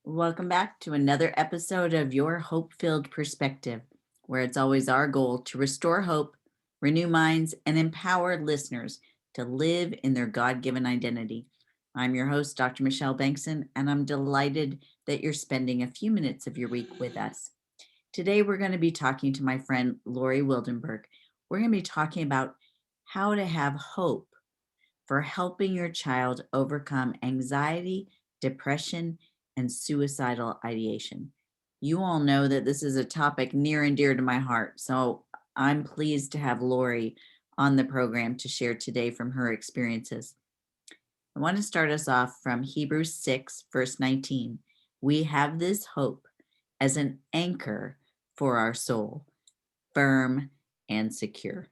Welcome back to another episode of Your Hope-Filled Perspective, where it's always our goal to restore hope, renew minds, and empower listeners to live in their God-given identity. I'm your host, Dr. Michelle Bengtson, and I'm delighted that you're spending a few minutes of your week with us. Today, we're going to be talking to my friend, Lori Wildenberg. We're going to be talking about how to have hope for helping your child overcome anxiety, depression, and suicidal ideation. You all know that this is a topic near and dear to my heart, so I'm pleased to have Lori on the program to share today from her experiences. I want to start us off from Hebrews 6, verse 19. We have this hope as an anchor for our soul, firm and secure.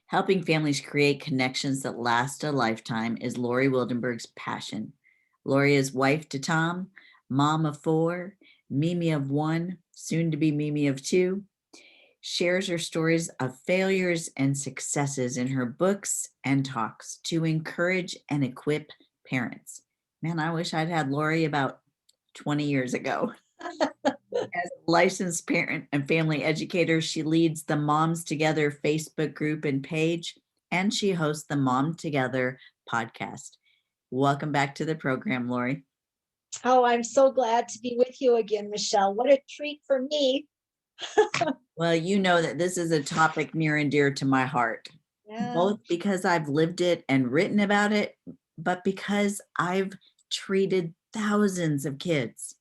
Helping families create connections that last a lifetime is Lori Wildenberg's passion. Lori is wife to Tom, mom of 4, Mimi of 1, soon to be Mimi of 2, shares her stories of failures and successes in her books and talks to encourage and equip parents. Man, I wish I'd had Lori about 20 years ago. As a licensed parent and family educator, she leads the Moms Together Facebook group and page, and she hosts the Mom Together podcast. Welcome back to the program, Lori. Oh, I'm so glad to be with you again, Michelle. What a treat for me. Well, you know that this is a topic near and dear to my heart, both because I've lived it and written about it, but because I've treated thousands of kids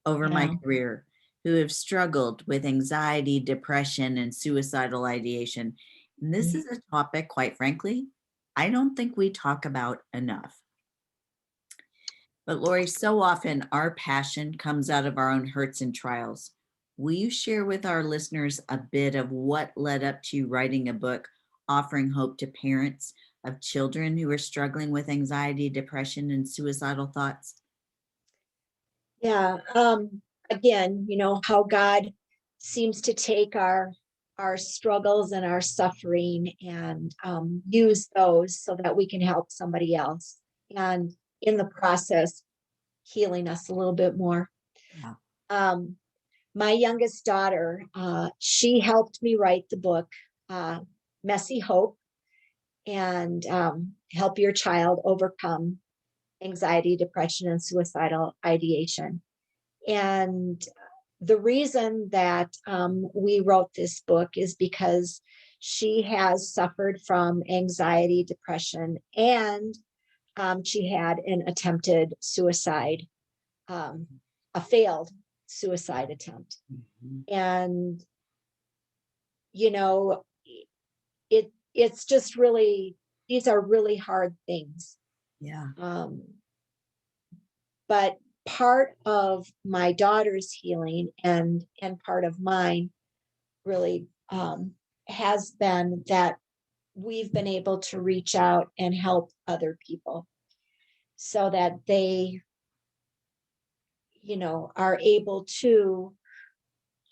over my career who have struggled with anxiety, depression, and suicidal ideation. And this is a topic, quite frankly, I don't think we talk about enough. But Lori, so often our passion comes out of our own hurts and trials. Will you share with our listeners a bit of what led up to you writing a book offering hope to parents of children who are struggling with anxiety, depression, and suicidal thoughts? Yeah. Again, how God seems to take our struggles and our suffering and use those so that we can help somebody else. And in the process, healing us a little bit more. Yeah. My youngest daughter, she helped me write the book, Messy Hope, and help your child overcome anxiety, depression, and suicidal ideation. And the reason that we wrote this book is because she has suffered from anxiety, depression, and she had an attempted suicide, a failed suicide attempt. Mhm. And, it's just really, these are really hard things. Yeah. But part of my daughter's healing and part of mine really has been that we've been able to reach out and help other people so that they, are able to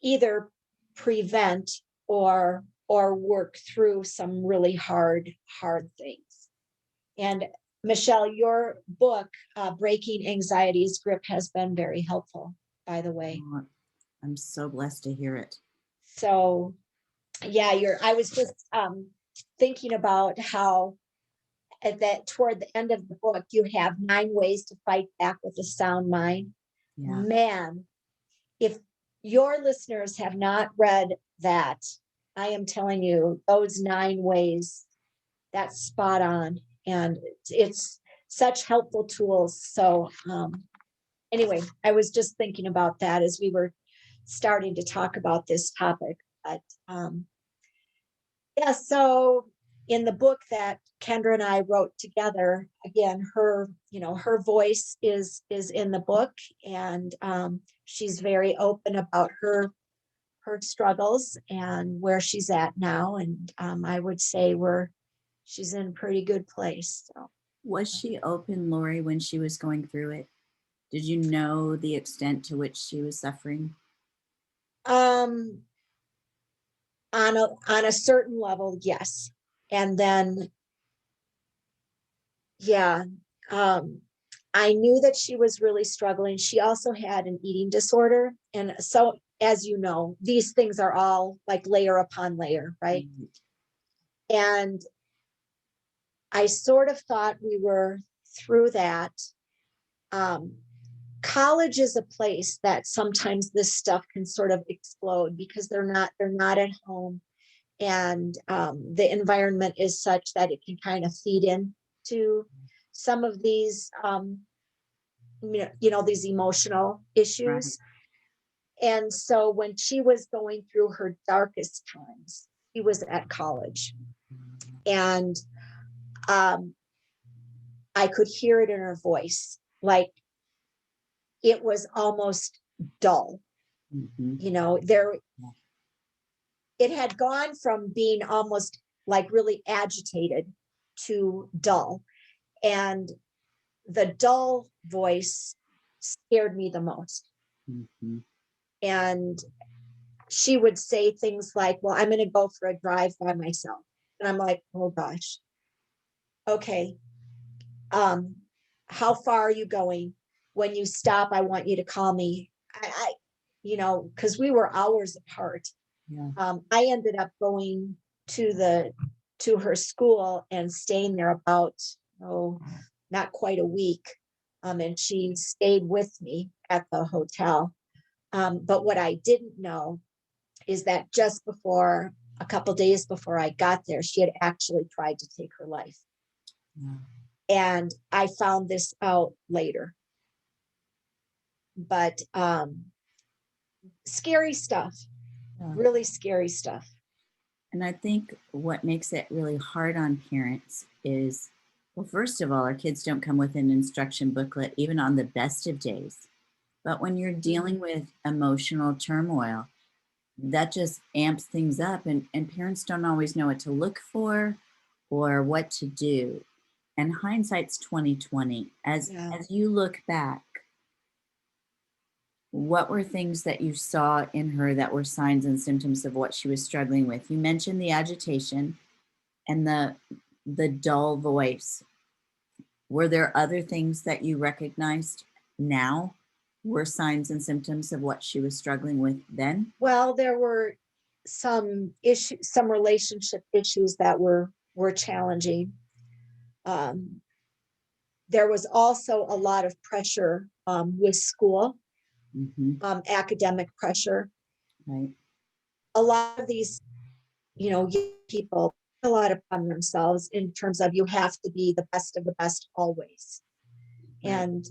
either prevent or work through some really hard things. And Michelle, your book, Breaking Anxiety's Grip, has been very helpful, by the way. I'm so blessed to hear it. So, yeah, I was just thinking about how that toward the end of the book, you have 9 ways to fight back with a sound mind. Yeah. Man, if your listeners have not read that, I am telling you, those 9 ways, that's spot on. And it's such helpful tools. So anyway, I was just thinking about that as we were starting to talk about this topic. But yeah, so in the book that Kendra and I wrote together, again, her voice is in the book, and she's very open about her struggles and where she's at now. And I would say she's in a pretty good place. So. Was she open, Lori, when she was going through it? Did you know the extent to which she was suffering? On a certain level, yes. And then, yeah, I knew that she was really struggling. She also had an eating disorder. And so, as you know, these things are all like layer upon layer, right? And I sort of thought we were through that. College is a place that sometimes this stuff can sort of explode because they're not at home, and the environment is such that it can kind of feed in to some of these these emotional Right. issues. And so when she was going through her darkest times, she was at college, and um, I could hear it in her voice, like it was almost dull. Mm-hmm. There it had gone from being almost like really agitated to dull, and the dull voice scared me the most. Mm-hmm. And she would say things like, well, I'm going to go for a drive by myself. And I'm like, oh gosh, okay. um how far are you going? When you stop, I want you to call me. Because we were hours apart. Yeah. I ended up going to her school and staying there about, not quite a week. And she stayed with me at the hotel. But what I didn't know is that just before, a couple days before I got there, she had actually tried to take her life. Yeah. And I found this out later. But scary stuff, Yeah. really scary stuff. And I think what makes it really hard on parents is, well, first of all, our kids don't come with an instruction booklet, even on the best of days. But when you're dealing with emotional turmoil, that just amps things up, and parents don't always know what to look for or what to do. And hindsight's 2020. Yeah. As you look back, what were things that you saw in her that were signs and symptoms of what she was struggling with? You mentioned the agitation and the dull voice. Were there other things that you recognized now were signs and symptoms of what she was struggling with then? Well, there were some relationship issues that were challenging. Um, there was also a lot of pressure with school, Mm-hmm. academic pressure. Right. A lot of these, young people, a lot upon themselves in terms of you have to be the best of the best always. Right. And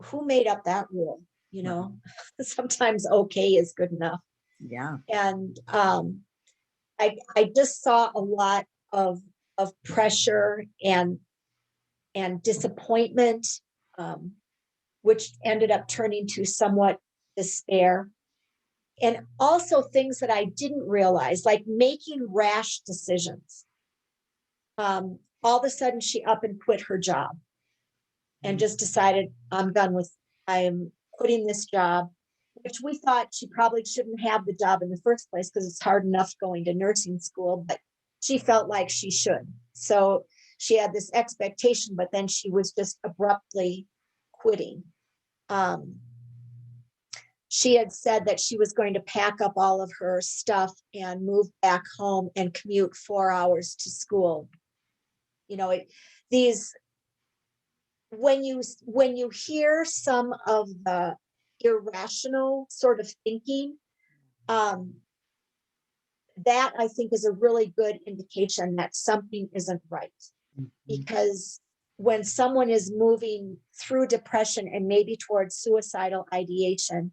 who made up that rule? Right. Sometimes okay is good enough. Yeah. And I just saw a lot of pressure and disappointment, um, which ended up turning to somewhat despair. And also things that I didn't realize, like making rash decisions. All of a sudden, she up and quit her job and just decided, I'm quitting this job, which we thought she probably shouldn't have the job in the first place because it's hard enough going to nursing school, but she felt like she should. So she had this expectation, but then she was just abruptly quitting. She had said that she was going to pack up all of her stuff and move back home and commute 4 hours to school. These when you hear some of the irrational sort of thinking, um, that I think is a really good indication that something isn't right. Mhm. Because when someone is moving through depression and maybe towards suicidal ideation,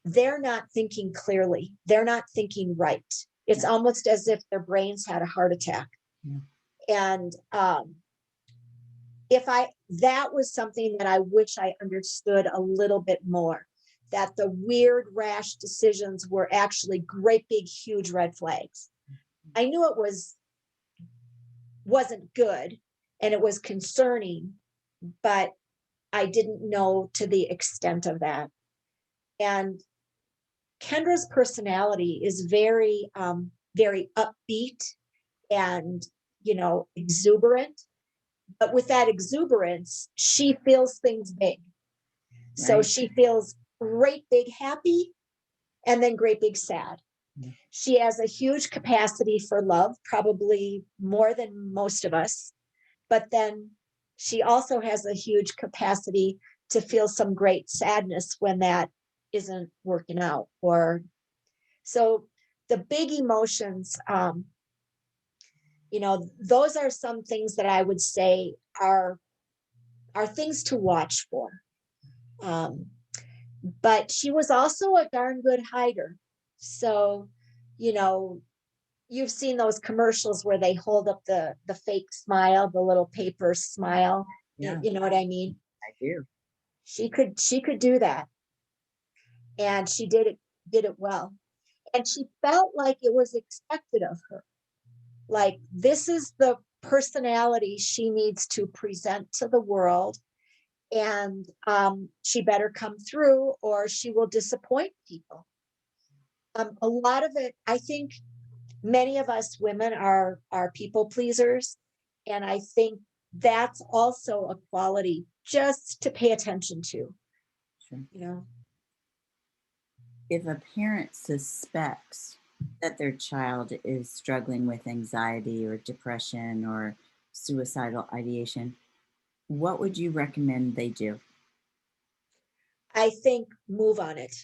they're not thinking clearly. They're not thinking right. It's Yeah. almost as if their brains had a heart attack. Yeah. And that was something that I wish I understood a little bit more, that the weird rash decisions were actually great big huge red flags. I knew it wasn't good and it was concerning, but I didn't know to the extent of that. And Kendra's personality is very very upbeat and exuberant. But with that exuberance, she feels things big. So Right. she feels great big happy and then great big sad. Mm. She has a huge capacity for love, probably more than most of us. But then she also has a huge capacity to feel some great sadness when that isn't working out. Or so the big emotions, those are some things that I would say are things to watch for. But she was also a darn good hider. So, you know, you've seen those commercials where they hold up the fake smile, the little paper smile. Yeah, You know what I mean? I do. She could do that. And she did it well. And she felt like it was expected of her. Like this is the personality she needs to present to the world. And she better come through or she will disappoint people. A lot of it, I think many of us women are people pleasers. And I think that's also a quality just to pay attention to, Sure. you know. If a parent suspects that their child is struggling with anxiety or depression or suicidal ideation, what would you recommend they do? I think move on it.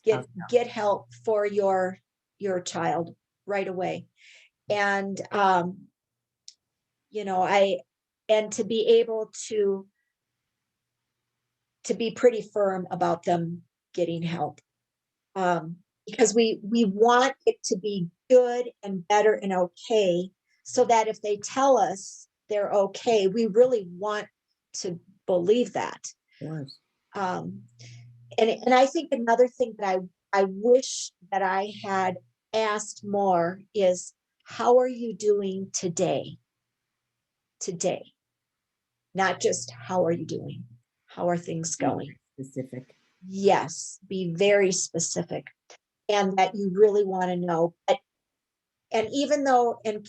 How Get help for your child right away. And I and to be able to be pretty firm about them getting help. Because we want it to be good and better and okay, so that if they tell us they're okay, we really want to believe that. Of course. Um, and I think another thing that I wish that I had asked more is, how are you doing today? Today, not just how are you doing? How are things Be going? specific. Yes, be very specific, and that you really want to know. But and even though in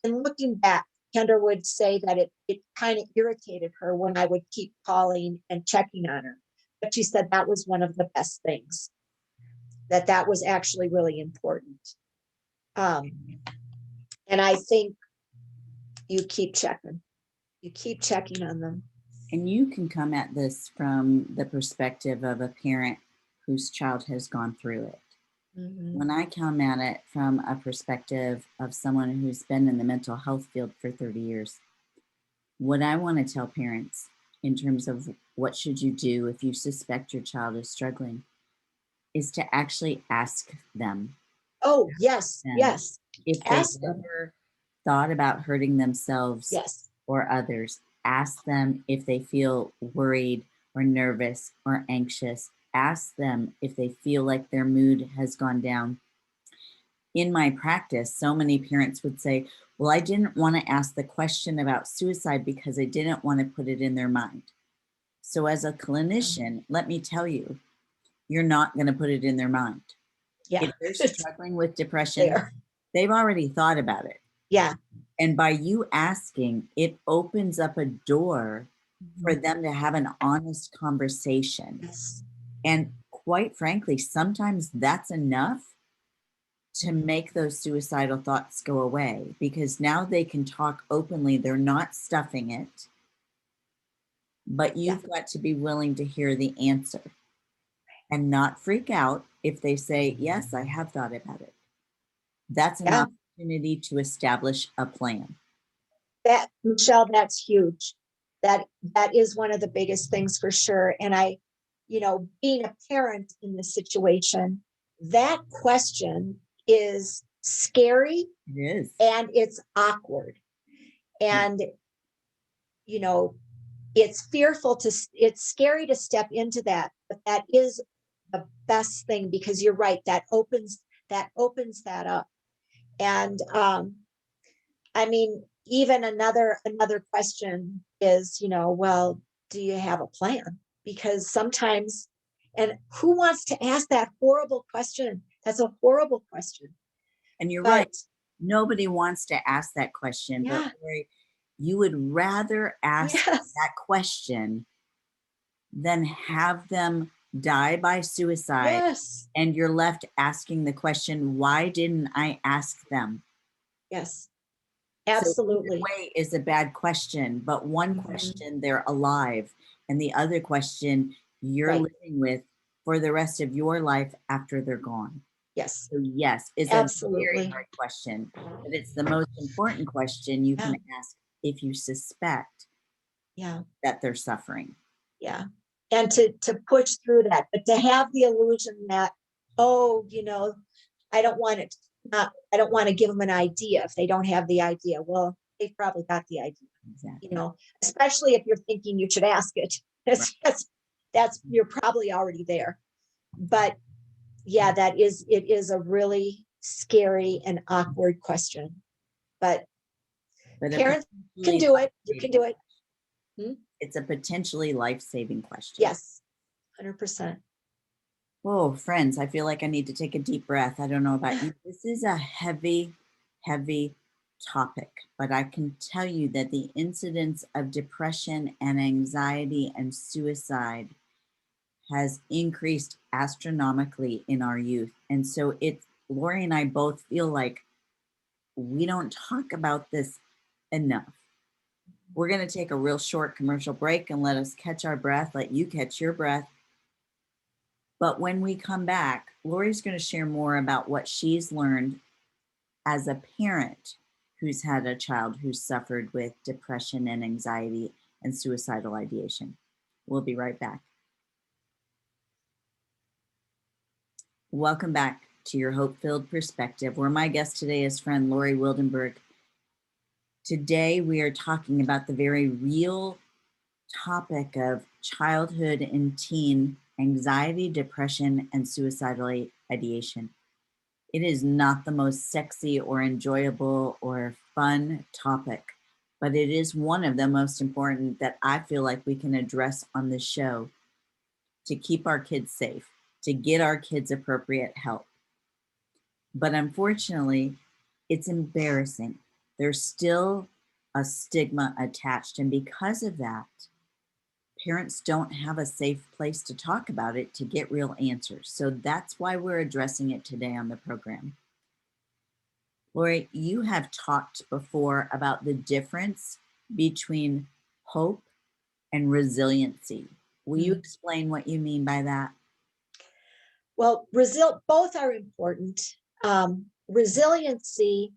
looking back, Kendra would say that it kind of irritated her when I would keep calling and checking on her. But she said that was one of the best things, that was actually really important. Um, and I think you keep checking. You keep checking on them. And you can come at this from the perspective of a parent whose child has gone through it. Mhm. When I come at it from a perspective of someone who's been in the mental health field for 30 years, what I want to tell parents in terms of what should you do if you suspect your child is struggling is to actually ask them, Oh, yes, them yes. if they've Ask them. ever thought about hurting themselves Yes. or others. Ask them if they feel worried or nervous or anxious. Ask them if they feel like their mood has gone down. In my practice, so many parents would say, well, I didn't want to ask the question about suicide because I didn't want to put it in their mind. So, as a clinician, let me tell you, you're not going to put it in their mind. Yeah. If they're struggling with depression, There. they've already thought about it. Yeah. And by you asking, it opens up a door for them to have an honest conversation. Yes. And quite frankly, sometimes that's enough to make those suicidal thoughts go away because now they can talk openly. They're not stuffing it, but Yeah. you've got to be willing to hear the answer and not freak out if they say, yes, I have thought about it. That's an Yeah. opportunity to establish a plan. That, Michelle, that's huge. That is one of the biggest things for sure. And being a parent in this situation, that question is scary It is. and it's awkward. Yeah. And you know, it's scary to step into that, but that is the best thing, because you're right, that opens that up. And I mean, even another question is, well, do you have a plan? Because sometimes, and who wants to ask that horrible question? That's a horrible question. And you're right. But Nobody wants to ask that question, but yeah, Lori, you would rather ask yes, that question than have them die by suicide. Yes. And you're left asking the question, why didn't I ask them? Yes. So either Absolutely. way is a bad question, but one Mhm. question, they're alive, and the other question, you're Right. living with for the rest of your life after they're gone. Yes. So yes, it's a very Absolutely. hard question, but it's the most important question you Yeah. can ask if you suspect Yeah. that they're suffering. Yeah. And to push through that, but to have the illusion that, oh, I don't want it I don't want to give them an idea if they don't have the idea. Well, they've probably got the idea, Exactly. especially if you're thinking you should ask it. Right. That's you're probably already there. But yeah, it is a really scary and awkward question. But But a parents can potentially do it. You can life-saving, do it. Hmm? it's a potentially life-saving question. Yes, 100%. Whoa, friends, I feel like I need to take a deep breath. I don't know about you. This is a heavy, heavy topic, but I can tell you that the incidence of depression and anxiety and suicide has increased astronomically in our youth. And so it's Lori and I both feel like we don't talk about this enough. We're going to take a real short commercial break and let us catch our breath, let you catch your breath. But when we come back, Lori's going to share more about what she's learned as a parent who's had a child who's suffered with depression and anxiety and suicidal ideation. We'll be right back. Welcome back to Your Hope-Filled Perspective, where my guest today is friend Lori Wildenberg. Today, we are talking about the very real topic of childhood and teen anxiety, depression, and suicidal ideation. It is not the most sexy or enjoyable or fun topic, but it is one of the most important that I feel like we can address on this show to keep our kids safe, to get our kids appropriate help. But unfortunately, it's embarrassing. There's still a stigma attached. And because of that, parents don't have a safe place to talk about it to get real answers. So that's why we're addressing it today on the program. Lori, you have talked before about the difference between hope and resiliency. Will you explain what you mean by that? Well, both are important. Resiliency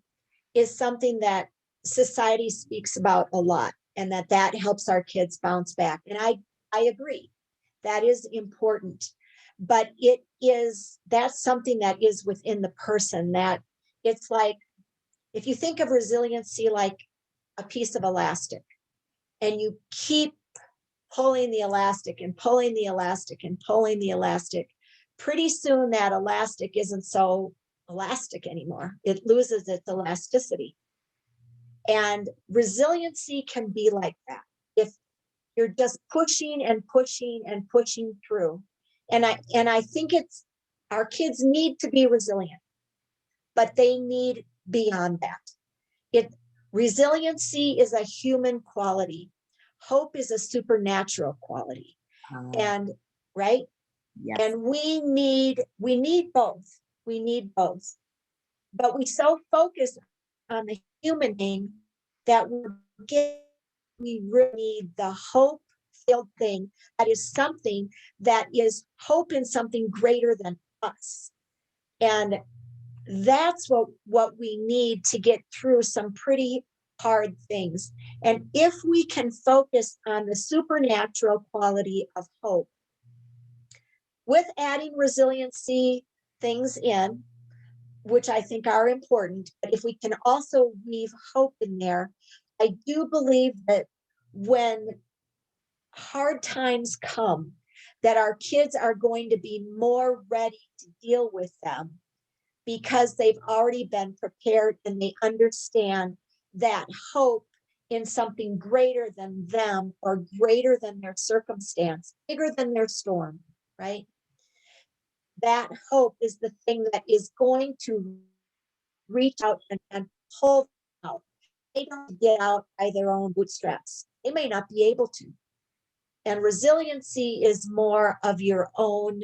is something that society speaks about a lot, and that helps our kids bounce back. And I agree that is important, but that's something that is within the person. That it's like, if you think of resiliency like a piece of elastic, and you keep pulling the elastic and pulling the elastic and pulling the elastic, pretty soon that elastic isn't so elastic anymore. It loses its elasticity. And resiliency can be like that. If you're just pushing and pushing and pushing through. And I think it's our kids need to be resilient, but they need beyond that. Resiliency is a human quality. Hope is a supernatural quality. And right? Yes. And we need both. We need both. But we so focus on the human being that we really need the hope filled thing that is something that is hope in something greater than us. And that's what we need to get through some pretty hard things. And if we can focus on the supernatural quality of hope, with adding resiliency things in, which I think are important, but if we can also weave hope in there, I do believe that when hard times come, that our kids are going to be more ready to deal with them because they've already been prepared and they understand that hope in something greater than them or greater than their circumstance, bigger than their storm, right? That hope is the thing that is going to reach out and pull them out. They don't get out by their own bootstraps. They may not be able to. And resiliency is more of your own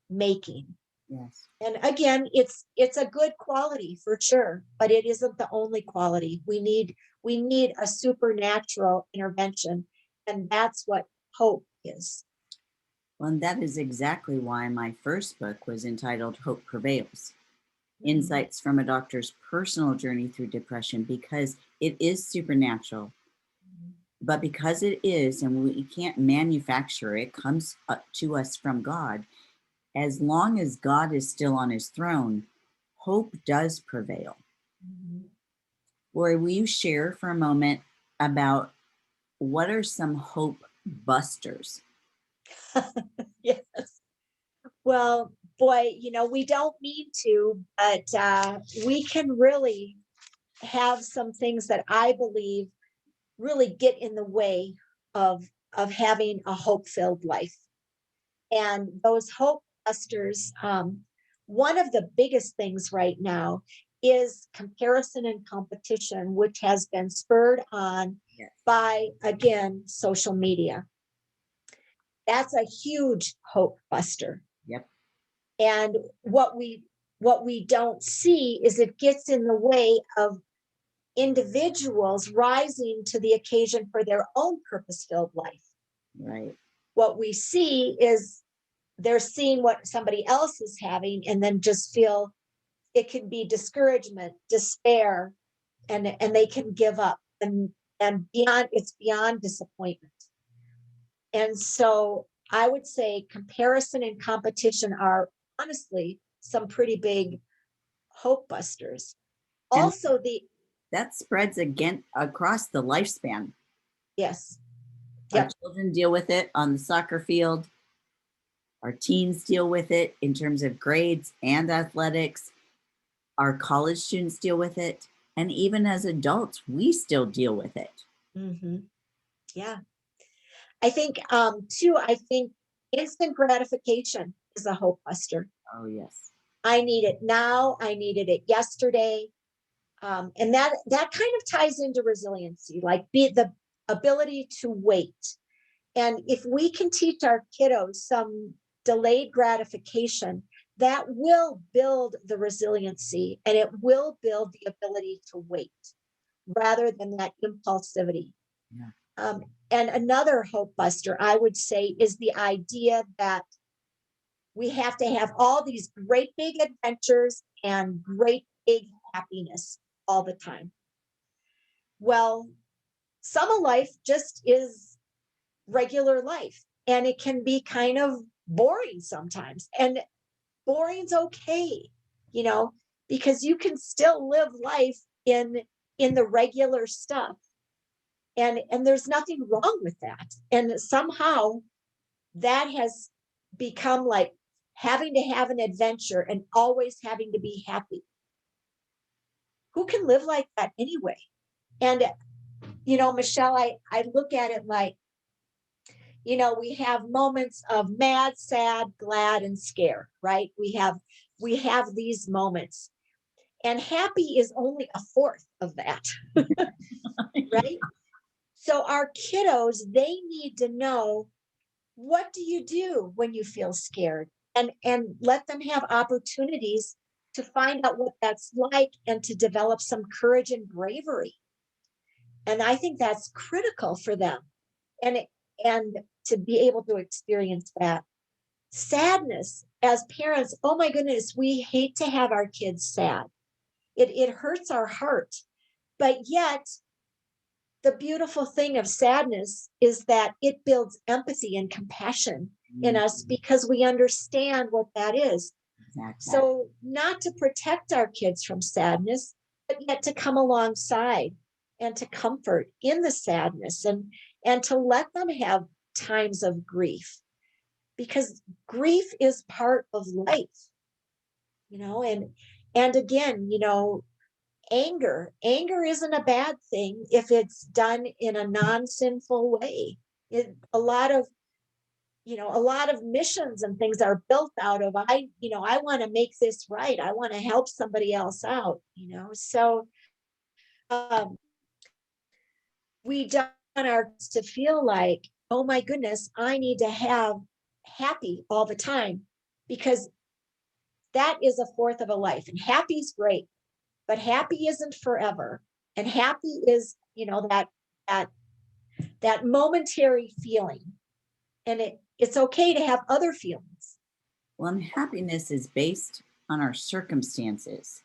making. Yes. And again, it's a good quality for sure, but it isn't the only quality. We need a supernatural intervention, and that's what hope is. Well, and that is exactly why my first book was entitled Hope Prevails: Mhm. Insights from a Doctor's Personal Journey Through Depression, because it is supernatural. But because it is, and we can't manufacture it, comes up to us from God. As long as God is still on his throne, hope does prevail. Mhm. Lori, will you share for a moment about what are some hope busters? Yes. Well, boy, we don't mean to, but we can really have some things that I believe really get in the way of having a hope-filled life. And those hope busters, one of the biggest things right now is comparison and competition, which has been spurred on Yes. by, again, social media. That's a huge hope buster. Yep. And what we don't see is it gets in the way of individuals rising to the occasion for their own purpose-filled life. Right. What we see is they're seeing what somebody else is having and then just feel it can be discouragement, despair, and they can give up, and beyond, it's beyond disappointment. And so I would say comparison and competition are honestly some pretty big hope busters. And Also, the that spreads again across the lifespan. yes, Our yep, children deal with it on the soccer field. Our teens deal with it in terms of grades and athletics. Our college students deal with it. And even as adults, we still deal with it. hmm yeah. I think too. I think instant gratification is a hope buster. Oh, yes. I need it now. I needed it yesterday. And that kind of ties into resiliency, like be the ability to wait. And if we can teach our kiddos some delayed gratification, that will build the resiliency and it will build the ability to wait rather than that impulsivity. Yeah. And another hope buster, I would say, is the idea that we have to have all these great big adventures and great big happiness all the time. Well, summer life just is regular life and it can be kind of boring sometimes. And boring's okay, you know, because you can still live life in the regular stuff. And there's nothing wrong with that. And somehow that has become like having to have an adventure and always having to be happy. Who can live like that anyway? And Michelle, I look at it like, we have moments of mad, sad, glad, and scared, right? We have these moments. And happy is only a fourth of that, right? So our kiddos, they need to know, what do you do when you feel scared? And let them have opportunities to find out what that's like and to develop some courage and bravery. And I think that's critical for them. And to be able to experience that. Sadness, as parents, oh my goodness, we hate to have our kids sad. It hurts our heart. But yet, the beautiful thing of sadness is that it builds empathy and compassion in us because we understand what that is. Exactly. So, not to protect our kids from sadness, but yet to come alongside and to comfort in the sadness and to let them have times of grief, because grief is part of life, and again, anger isn't a bad thing if it's done in a non-sinful way. A lot of missions and things are built out of, I want to make this right, I want to help somebody else out, so um we don't want our kids to feel like oh my goodness, I need to have happy all the time, because that is a fourth of a life. And happy's great, but happy isn't forever. And happy is, that that momentary feeling. And it's okay to have other feelings. Well, and happiness is based on our circumstances,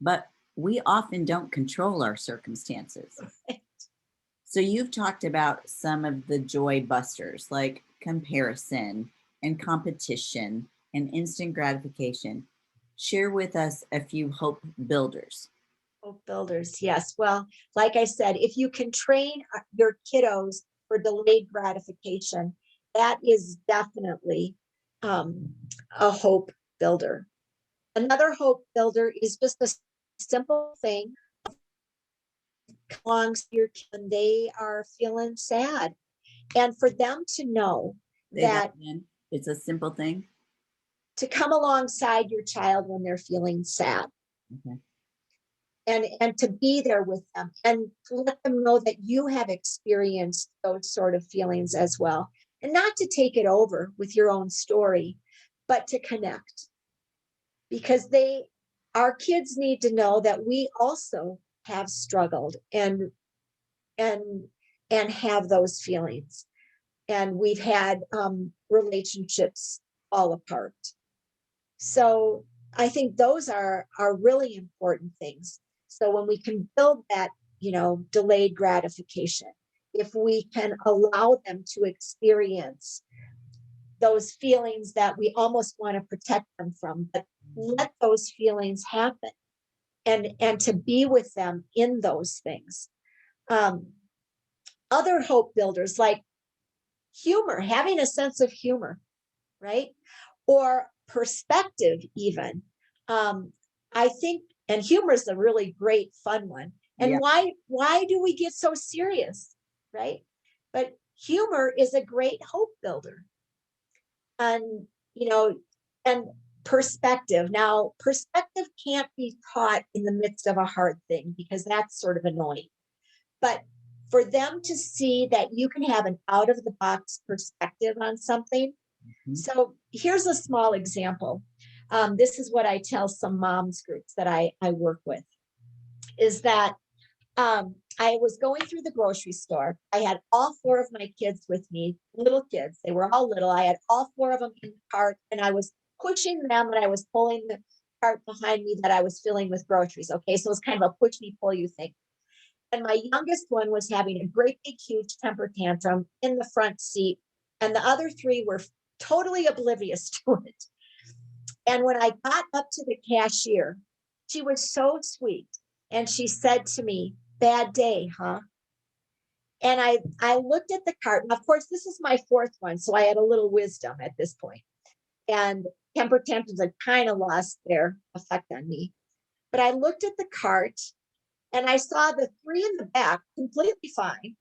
but we often don't control our circumstances. So you've talked about some of the joy busters like comparison and competition and instant gratification. Share with us a few hope builders. Hope builders, yes. Well, like I said, if you can train your kiddos for delayed gratification, that is definitely um, a hope builder. Another hope builder is just a simple thing belongs to your kid when they are feeling sad. And for them to know Say that that, again. It's a simple thing. to come alongside your child when they're feeling sad, Okay. and to be there with them, and to let them know that you have experienced those sort of feelings as well, and not to take it over with your own story, but to connect, because our kids need to know that we also have struggled and and have those feelings, and we've had relationships fall apart. So I think those are really important things. So when we can build that, delayed gratification, if we can allow them to experience those feelings that we almost want to protect them from, but let those feelings happen, and to be with them in those things. Um, Other hope builders like humor, having a sense of humor, right? Or perspective, even. I think, and humor is a really great, fun one. And Yeah. why do we get so serious, right? But humor is a great hope builder, and and perspective. Now, perspective can't be taught in the midst of a hard thing, because that's sort of annoying. But for them to see that you can have an out of the box perspective on something. Mhm. So here's a small example. This is what I tell some moms groups that I work with, is that I was going through the grocery store. I had all four of my kids with me, little kids. They were all little. I had all four of them in the cart, and I was pushing them, and I was pulling the cart behind me that I was filling with groceries. Okay, so it was kind of a push me, pull you thing. And my youngest one was having a great big huge temper tantrum in the front seat, and the other three were totally oblivious to it. And when I got up to the cashier, she was so sweet, and she said to me, "Bad day, huh?" And I looked at the cart, and of course this is my fourth one, so I had a little wisdom at this point. And temper tantrums had kind of lost their effect on me. But I looked at the cart, and I saw the three in the back completely fine,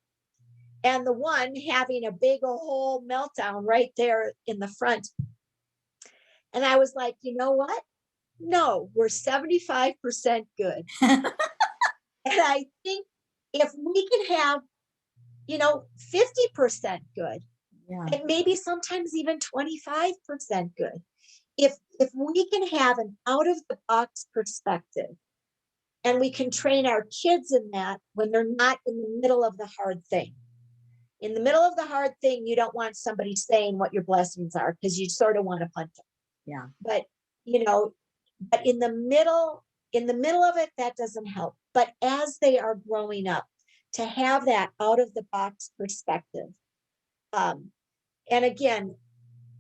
and the one having a big whole meltdown right there in the front. And I was like, you know what? No, we're 75% good. And I think if we can have, 50% good, Yeah. and maybe sometimes even 25% good, if we can have an out of the box perspective, and we can train our kids in that when they're not in the middle of the hard thing. In the middle of the hard thing, you don't want somebody saying what your blessings are, because you sort of want to punch them. Yeah. But you know, but in the middle of it, that doesn't help. But as they are growing up, to have that out of the box perspective, um, and again,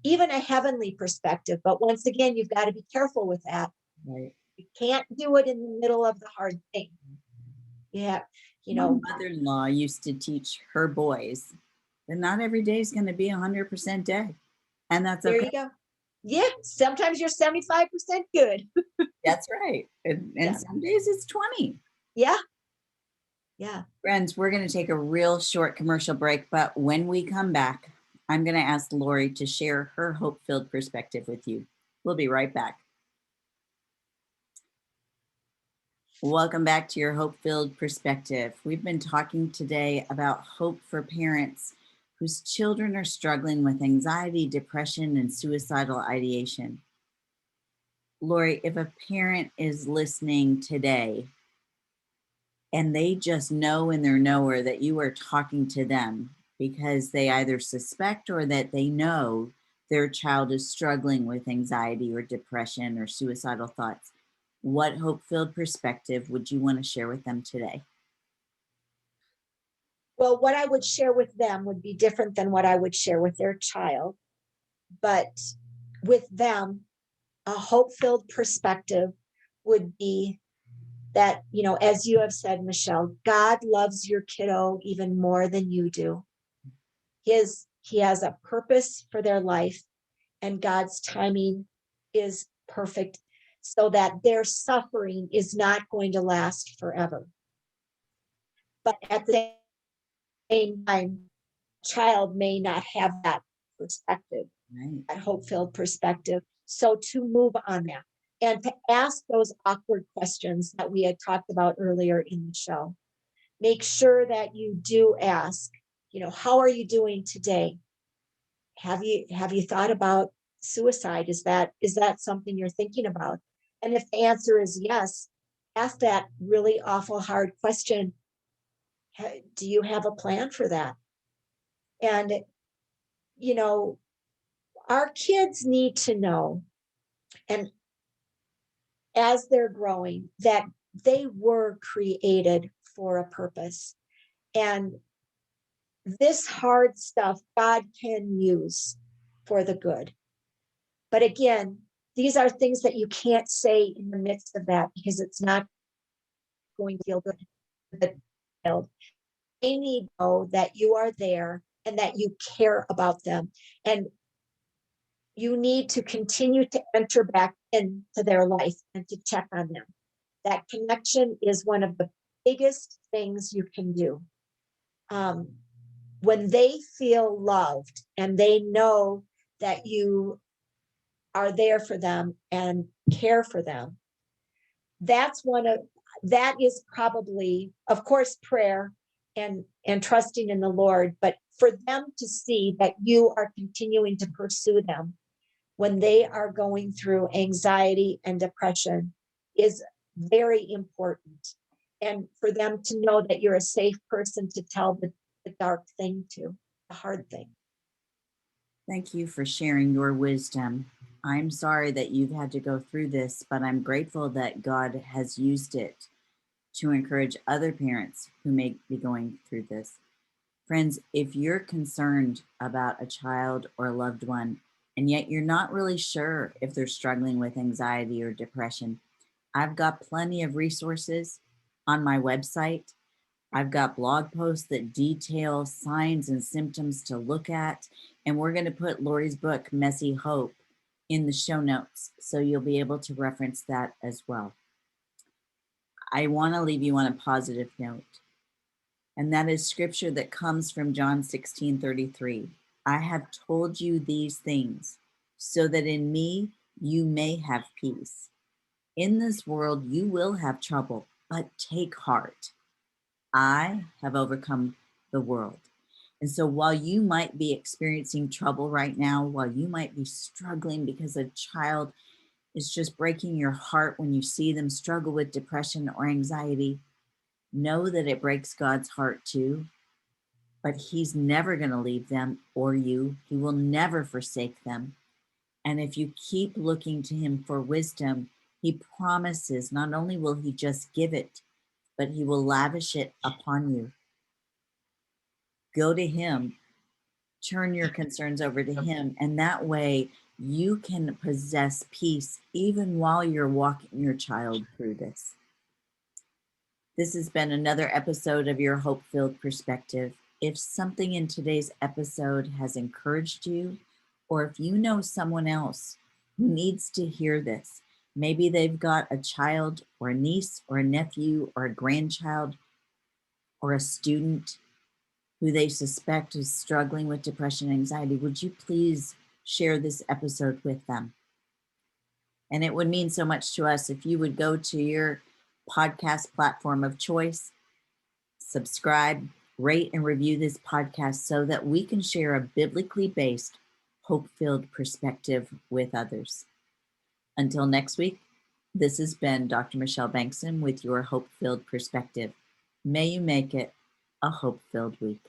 even a heavenly perspective. But once again, you've got to be careful with that. Right. You can't do it in the middle of the hard thing. Yeah, you My know, mother-in-law used to teach her boys that not every day is going to be 100% day. And that's there okay. you go. Yeah, sometimes you're 75% good. That's right. And Yeah, some days it's 20. yeah, yeah. Friends, we're going to take a real short commercial break, but when we come back, I'm going to ask Lori to share her hope-filled perspective with you. We'll be right back. Welcome back to your hope-filled perspective. We've been talking today about hope for parents whose children are struggling with anxiety, depression, and suicidal ideation. Lori, if a parent is listening today and they just know in their knower that you are talking to them because they either suspect or that they know their child is struggling with anxiety or depression or suicidal thoughts, what hope-filled perspective would you want to share with them today? Well, what I would share with them would be different than what I would share with their child. But with them, a hope-filled perspective would be that, as you have said, Michelle, God loves your kiddo even more than you do. He has a purpose for their life, and God's timing is perfect so that their suffering is not going to last forever. But at the same time, child may not have that perspective, Right. that hope-filled perspective. So to move on that and to ask those awkward questions that we had talked about earlier in the show. Make sure that you do ask, how are you doing today? Have you thought about suicide? Is that something you're thinking about? And if the answer is yes, ask that really awful hard question. Do you have a plan for that? And our kids need to know, and as they're growing, that they were created for a purpose. And this hard stuff God can use for the good. But again, these are things that you can't say in the midst of that because it's not going to feel good for the child. They need to know that you are there and that you care about them. And you need to continue to enter back into their life and to check on them. That connection is one of the biggest things you can do. When they feel loved and they know that you are there for them and care for them, that is probably, of course, prayer and trusting in the Lord, but for them to see that you are continuing to pursue them when they are going through anxiety and depression is very important. And for them to know that you're a safe person to tell the dark thing to, the hard thing. Thank you for sharing your wisdom. I'm sorry that you've had to go through this, but I'm grateful that God has used it to encourage other parents who may be going through this. Friends, if you're concerned about a child or a loved one, and yet you're not really sure if they're struggling with anxiety or depression, I've got plenty of resources on my website. I've got blog posts that detail signs and symptoms to look at. And we're going to put Lori's book, Messy Hope, in the show notes. So you'll be able to reference that as well. I want to leave you on a positive note. And that is scripture that comes from John 16:33. I have told you these things so that in me you may have peace. In this world you will have trouble, but take heart. I have overcome the world. And so while you might be experiencing trouble right now, while you might be struggling because a child is just breaking your heart when you see them struggle with depression or anxiety, know that it breaks God's heart too. But He's never going to leave them or you. He will never forsake them. And if you keep looking to Him for wisdom, He promises not only will He just give it, but He will lavish it upon you. Go to Him, turn your concerns over to Him, and that way you can possess peace even while you're walking your child through this. This has been another episode of Your Hope-Filled Perspective. If something in today's episode has encouraged you, or if you know someone else who needs to hear this, maybe they've got a child or a niece or a nephew or a grandchild or a student who they suspect is struggling with depression and anxiety, would you please share this episode with them? And it would mean so much to us if you would go to your podcast platform of choice, subscribe, rate and review this podcast so that we can share a biblically based, hope-filled perspective with others. Until next week, this has been Dr. Michelle Bengtson with your hope-filled perspective. May you make it a hope-filled week.